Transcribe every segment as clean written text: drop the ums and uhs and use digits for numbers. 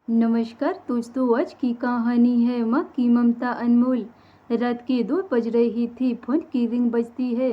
नमस्कार दोस्तों, आज की कहानी है माँ की ममता अनमोल। रात के 2 बज रही थी। फोन की रिंग बजती है।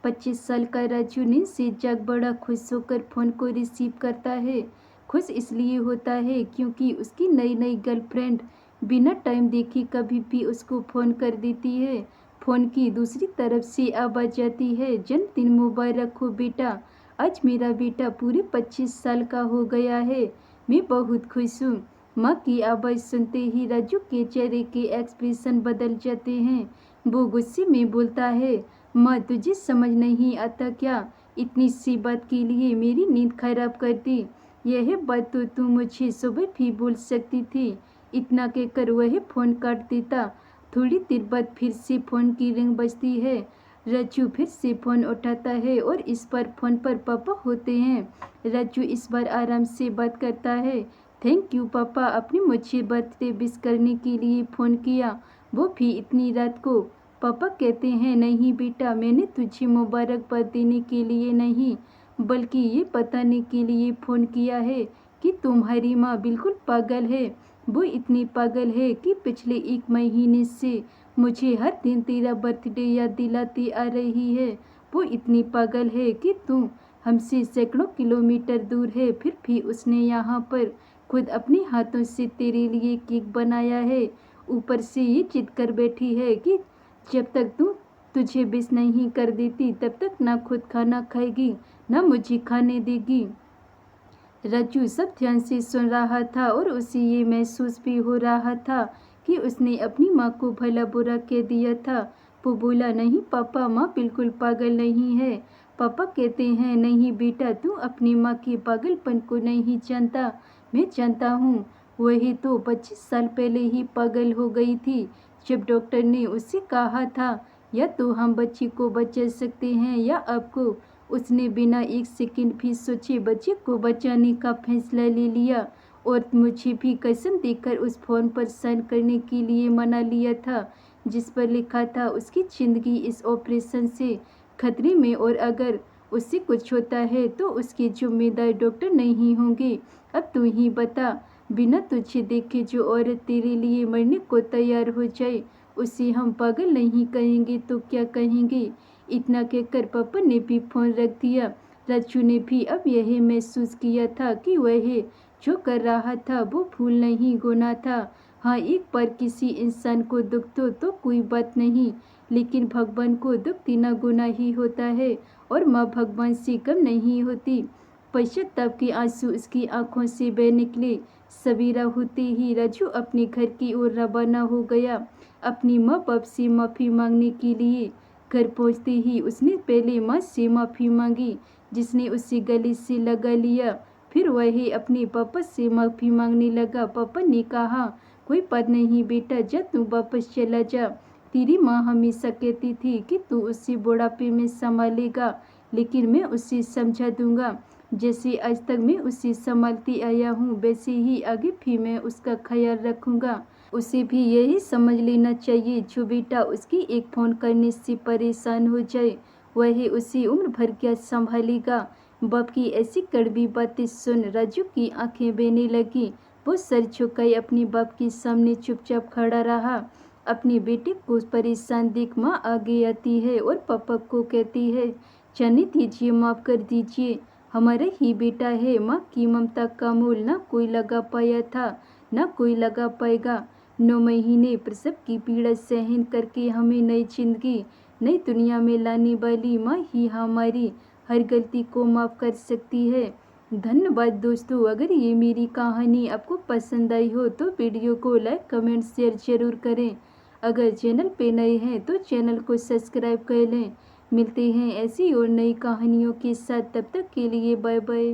25 साल का राजू नींद से जाग बड़ा खुश होकर फोन को रिसीव करता है। खुश इसलिए होता है क्योंकि उसकी नई नई गर्लफ्रेंड बिना टाइम देखे कभी भी उसको फ़ोन कर देती है। फ़ोन की दूसरी तरफ से आवाज़ आती है, जन्मदिन मुबारक हो बेटा। आज मेरा बेटा पूरे 25 साल का हो गया है। मैं बहुत खुश हूँ। माँ की आवाज़ सुनते ही राजू के चेहरे के एक्सप्रेशन बदल जाते हैं। वो गुस्से में बोलता है, माँ तुझे समझ नहीं आता क्या? इतनी सी बात के लिए मेरी नींद खराब कर दी। यह बात तो तू मुझे सुबह भी बोल सकती थी। इतना कहकर वह फ़ोन काट देता। थोड़ी देर बाद फिर से फ़ोन की रिंग बजती है। राजू फिर से फ़ोन उठाता है और इस बार फ़ोन पर पापा होते हैं। राजू इस बार आराम से बात करता है। थैंक यू पापा, आपने मुझे बर्थडे विश करने के लिए फ़ोन किया, वो भी इतनी रात को। पापा कहते हैं, नहीं बेटा, मैंने तुझे मुबारकबाद देने के लिए नहीं बल्कि ये बताने के लिए फ़ोन किया है कि तुम्हारी माँ बिल्कुल पागल है। वो इतनी पागल है कि पिछले 1 महीने से मुझे हर दिन तेरा बर्थडे याद दिलाती आ रही है। वो इतनी पागल है कि तू हमसे सैकड़ों किलोमीटर दूर है, फिर भी उसने यहाँ पर खुद अपने हाथों से तेरे लिए केक बनाया है। ऊपर से ये जिद कर बैठी है कि जब तक तू तुझे विश नहीं कर देती तब तक ना खुद खाना खाएगी ना मुझे खाने देगी। राजू सब ध्यान से सुन रहा था और उसे ये महसूस भी हो रहा था कि उसने अपनी माँ को भला बुरा कह दिया था। वो बोला, नहीं पापा, माँ बिल्कुल पागल नहीं है। पापा कहते हैं, नहीं बेटा, तू अपनी माँ के पागलपन को नहीं जानता। मैं जानता हूँ। वही तो 25 साल पहले ही पागल हो गई थी जब डॉक्टर ने उससे कहा था या तो हम बच्चे को बचा सकते हैं या आपको। उसने बिना 1 सेकंड भी सोचे बच्चे को बचाने का फैसला ले लिया और मुझे भी कसम देकर उस फॉर्म पर साइन करने के लिए मना लिया था जिस पर लिखा था उसकी ज़िंदगी इस ऑपरेशन से खतरे में, और अगर उससे कुछ होता है तो उसके जिम्मेदार डॉक्टर नहीं होंगे। अब तू ही बता, बिना तुझे देखे जो औरत तेरे लिए मरने को तैयार हो जाए उसे हम पागल नहीं कहेंगे तो क्या कहेंगे? इतना कहकर पापा ने भी फ़ोन रख दिया। राजू ने भी अब यही महसूस किया था कि वह जो कर रहा था वो भूल नहीं, गुनाह था। हाँ, एक बार किसी इंसान को दुख दो तो कोई बात नहीं, लेकिन भगवान को दुख देना गुनाह ही होता है और माँ भगवान से कम नहीं होती। पश्चाताप के आंसू उसकी आंखों से बह निकले। सवेरा होते ही राजू अपने घर की ओर रवाना हो गया, अपनी माँ बाप से माफ़ी मांगने के लिए। घर पहुंचते ही उसने पहले माँ से माफ़ी मांगी जिसने उसे गले से लगा लिया। फिर वह अपने पापा से माफ़ी मांगने लगा। पापा ने कहा, कोई बात नहीं बेटा, जा तू वापस चला जा। तेरी माँ हमेशा कहती थी कि तू उसे बुढ़ापे में संभालेगा, लेकिन मैं उसे समझा दूंगा। जैसे आज तक मैं उसे संभालती आया हूँ वैसे ही आगे भी मैं उसका ख्याल रखूँगा। उसे भी यही समझ लेना चाहिए, जो बेटा उसकी एक फ़ोन करने से परेशान हो जाए वह उसे उम्र भर क्या संभालेगा। बाप की ऐसी कड़वी बातें सुन राजू की आंखें बहने लगी। वो सर झुकाए अपने बाप के सामने चुपचाप खड़ा रहा। अपने बेटे को परेशान देख माँ आगे आती है और पापा को कहती है, जाने दीजिए, माफ़ कर दीजिए, हमारा ही बेटा है। माँ की ममता का मोल ना कोई लगा पाया था ना कोई लगा पाएगा। 9 महीने प्रसव की पीड़ा सहन करके हमें नई जिंदगी नई दुनिया में लाने वाली माँ ही हमारी हर गलती को माफ़ कर सकती है। धन्यवाद दोस्तों। अगर ये मेरी कहानी आपको पसंद आई हो तो वीडियो को लाइक कमेंट शेयर जरूर करें। अगर चैनल पे नए हैं तो चैनल को सब्सक्राइब कर लें। मिलते हैं ऐसी और नई कहानियों के साथ, तब तक के लिए बाय बाय।